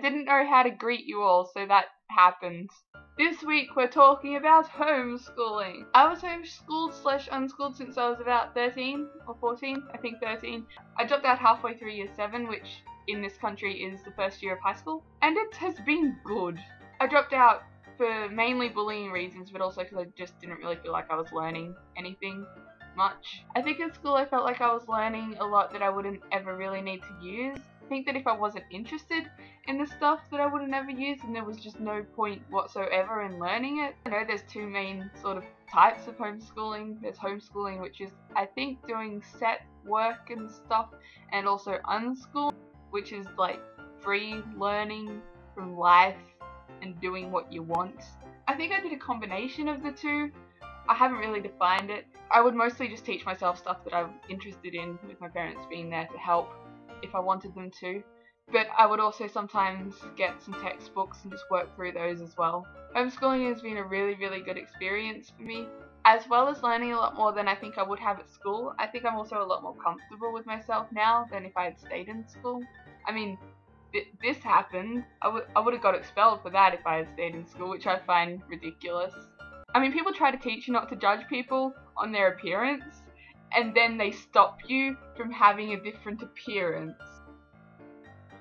didn't know how to greet you all, so that happened. This week we're talking about homeschooling. I was homeschooled / unschooled since I was about 13 or 14, I think 13. I dropped out halfway through year 7, which in this country is the first year of high school, and it has been good. I dropped out for mainly bullying reasons, but also because I just didn't really feel like I was learning anything much. I think at school I felt like I was learning a lot that I wouldn't ever really need to use. I think that if I wasn't interested in the stuff that I wouldn't ever use, then there was just no point whatsoever in learning it. I know there's two main sort of types of homeschooling. There's homeschooling, which is I think doing set work and stuff, and also unschool, which is like free learning from life and doing what you want. I think I did a combination of the two. I haven't really defined it. I would mostly just teach myself stuff that I'm interested in, with my parents being there to help if I wanted them to. But I would also sometimes get some textbooks and just work through those as well. Homeschooling has been a really good experience for me, as well as learning a lot more than I think I would have at school. I think I'm also a lot more comfortable with myself now than if I had stayed in school. I mean, this happened. I would have got expelled for that if I had stayed in school, which I find ridiculous. I mean, people try to teach you not to judge people on their appearance, and then they stop you from having a different appearance.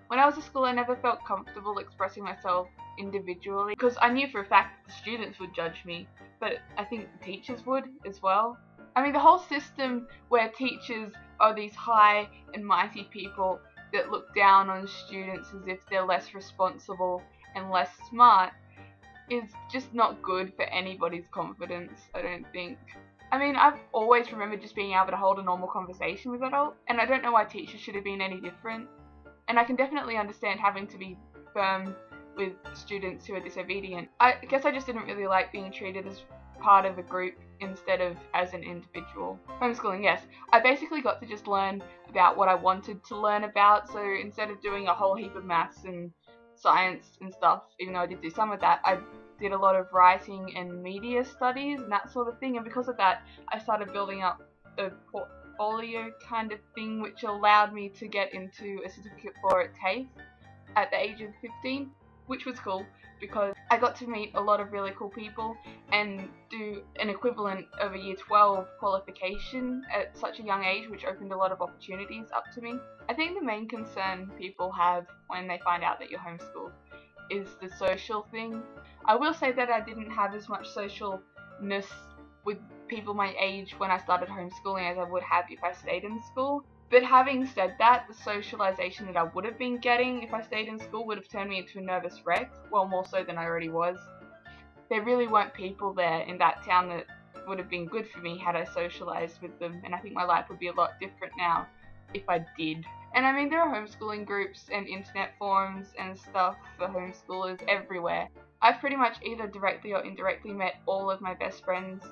When I was at school, I never felt comfortable expressing myself individually, because I knew for a fact that the students would judge me, but I think the teachers would as well. I mean, the whole system where teachers are these high and mighty people that look down on students as if they're less responsible and less smart is just not good for anybody's confidence, I don't think. I mean, I've always remembered just being able to hold a normal conversation with adults, and I don't know why teachers should have been any different. And I can definitely understand having to be firm with students who are disobedient. I guess I just didn't really like being treated as part of a group instead of as an individual. Homeschooling, yes. I basically got to just learn about what I wanted to learn about, so instead of doing a whole heap of maths and science and stuff, even though I did do some of that, I did a lot of writing and media studies and that sort of thing, and because of that I started building up a portfolio kind of thing, which allowed me to get into a certificate for at TAFE at the age of 15, which was cool because I got to meet a lot of really cool people and do an equivalent of a year 12 qualification at such a young age, which opened a lot of opportunities up to me. I think the main concern people have when they find out that you're homeschooled is the social thing. I will say that I didn't have as much socialness with people my age when I started homeschooling as I would have if I stayed in school. But having said that, the socialization that I would have been getting if I stayed in school would have turned me into a nervous wreck, well, more so than I already was. There really weren't people there in that town that would have been good for me had I socialized with them, and I think my life would be a lot different now if I did. And I mean, there are homeschooling groups and internet forums and stuff for homeschoolers everywhere. I've pretty much either directly or indirectly met all of my best friends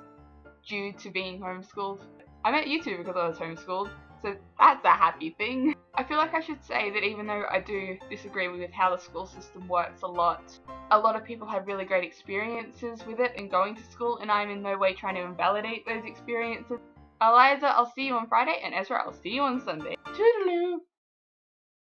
due to being homeschooled. I met you two because I was homeschooled, so that's a happy thing. I feel like I should say that even though I do disagree with how the school system works a lot of people have really great experiences with it and going to school, and I'm in no way trying to invalidate those experiences. Eliza, I'll see you on Friday, and Ezra, I'll see you on Sunday. Toodaloo!